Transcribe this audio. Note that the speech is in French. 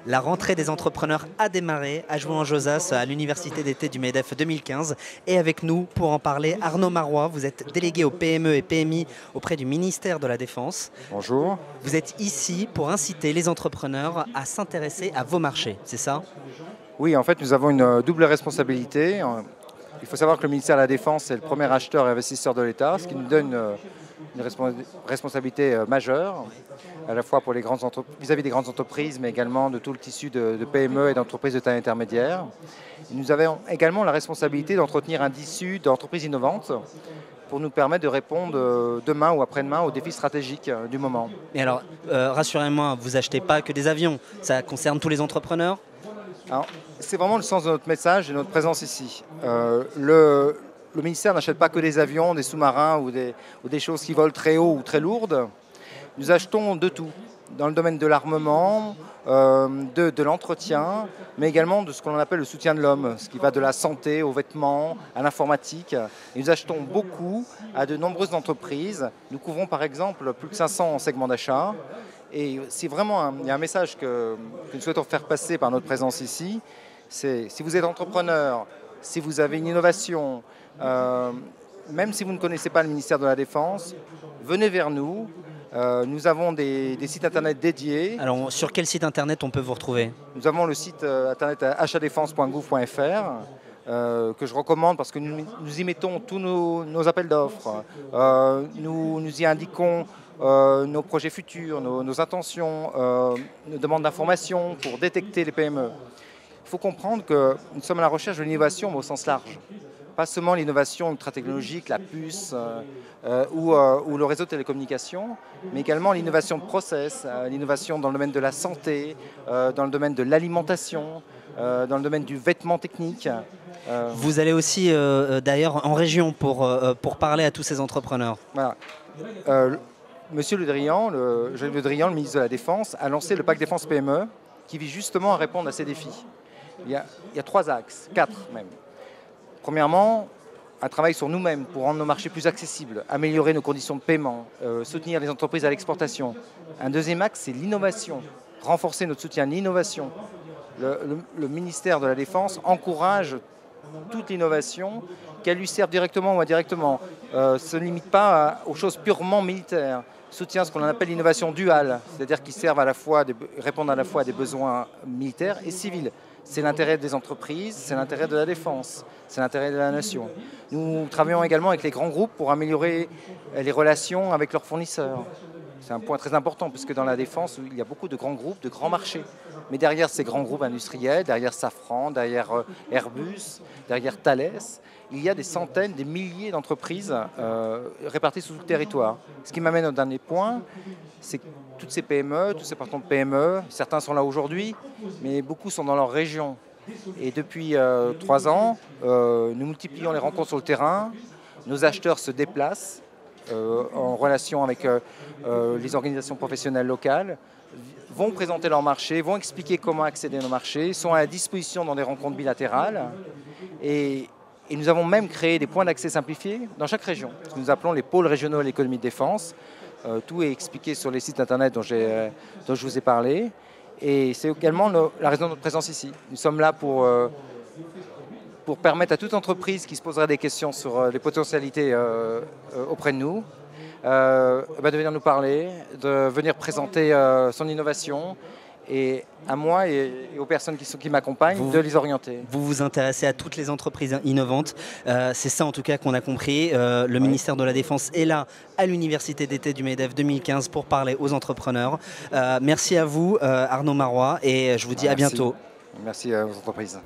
La rentrée des entrepreneurs a démarré à Jouan-en-Josas à l'Université d'été du MEDEF 2015. Et avec nous, pour en parler, Arnaud Marois, vous êtes délégué au PME et PMI auprès du ministère de la Défense. Bonjour. Vous êtes ici pour inciter les entrepreneurs à s'intéresser à vos marchés, c'est ça? Oui, en fait, nous avons une double responsabilité. Il faut savoir que le ministère de la Défense est le premier acheteur et investisseur de l'État, ce qui nous donne une responsabilité majeure, à la fois pour les grandes vis-à-vis des grandes entreprises, mais également de tout le tissu de PME et d'entreprises de taille intermédiaire. Nous avons également la responsabilité d'entretenir un tissu d'entreprises innovantes pour nous permettre de répondre demain ou après-demain aux défis stratégiques du moment. Et alors, rassurez-moi, vous achetez pas que des avions, ça concerne tous les entrepreneurs? C'est vraiment le sens de notre message et de notre présence ici. Le ministère n'achète pas que des avions, des sous-marins ou des choses qui volent très haut ou très lourdes. Nous achetons de tout, dans le domaine de l'armement, de l'entretien, mais également de ce qu'on appelle le soutien de l'homme, ce qui va de la santé aux vêtements, à l'informatique. Et nous achetons beaucoup à de nombreuses entreprises. Nous couvrons par exemple plus de 500 segments d'achat. Et c'est vraiment il y a un message que nous souhaitons faire passer par notre présence ici. C'est si vous êtes entrepreneur, si vous avez une innovation, même si vous ne connaissez pas le ministère de la Défense, venez vers nous. Nous avons des sites internet dédiés. Alors, sur quel site internet on peut vous retrouver? Nous avons le site internet achatdéfense.gouv.fr que je recommande parce que nous y mettons tous nos appels d'offres. Nous y indiquons nos projets futurs, nos intentions, nos demandes d'informations pour détecter les PME. Il faut comprendre que nous sommes à la recherche de l'innovation au sens large. Pas seulement l'innovation ultra-technologique, la puce ou le réseau de télécommunications, mais également l'innovation de process, l'innovation dans le domaine de la santé, dans le domaine de l'alimentation, dans le domaine du vêtement technique. Vous allez aussi d'ailleurs en région pour parler à tous ces entrepreneurs. Voilà. Monsieur Le Drian, le ministre de la Défense, a lancé le pacte Défense PME qui vise justement à répondre à ces défis. Il y a 3 axes, 4 même. Premièrement, un travail sur nous-mêmes pour rendre nos marchés plus accessibles, améliorer nos conditions de paiement, soutenir les entreprises à l'exportation. Un deuxième axe, c'est l'innovation, renforcer notre soutien à l'innovation. Le ministère de la Défense encourage toute l'innovation, qu'elle lui serve directement ou indirectement. Se limite pas aux choses purement militaires. Soutient ce qu'on appelle l'innovation duale, c'est-à-dire qui servent répondent à la fois à des besoins militaires et civils. C'est l'intérêt des entreprises, c'est l'intérêt de la défense, c'est l'intérêt de la nation. Nous travaillons également avec les grands groupes pour améliorer les relations avec leurs fournisseurs. C'est un point très important, puisque dans la défense, il y a beaucoup de grands groupes, de grands marchés. Mais derrière ces grands groupes industriels, derrière Safran, derrière Airbus, derrière Thales, il y a des centaines, des milliers d'entreprises réparties sur tout le territoire. Ce qui m'amène au dernier point, c'est que toutes ces PME, tous ces patrons de PME, certains sont là aujourd'hui, mais beaucoup sont dans leur région. Et depuis 3 ans, nous multiplions les rencontres sur le terrain, nos acheteurs se déplacent, en relation avec les organisations professionnelles locales, vont présenter leur marché, vont expliquer comment accéder à nos marchés, sont à la disposition dans des rencontres bilatérales. Et nous avons même créé des points d'accès simplifiés dans chaque région, ce que nous appelons les pôles régionaux de l'économie de défense. Tout est expliqué sur les sites internet dont je vous ai parlé. Et c'est également la raison de notre présence ici. Nous sommes là pour permettre à toute entreprise qui se poserait des questions sur les potentialités auprès de nous, de venir nous parler, de venir présenter son innovation, et à moi et aux personnes qui m'accompagnent, de les orienter. Vous vous intéressez à toutes les entreprises innovantes, c'est ça en tout cas qu'on a compris. Le ministère de la Défense est là à l'Université d'été du MEDEF 2015 pour parler aux entrepreneurs. Merci à vous Arnaud Marois et je vous dis à bientôt. Merci aux entreprises.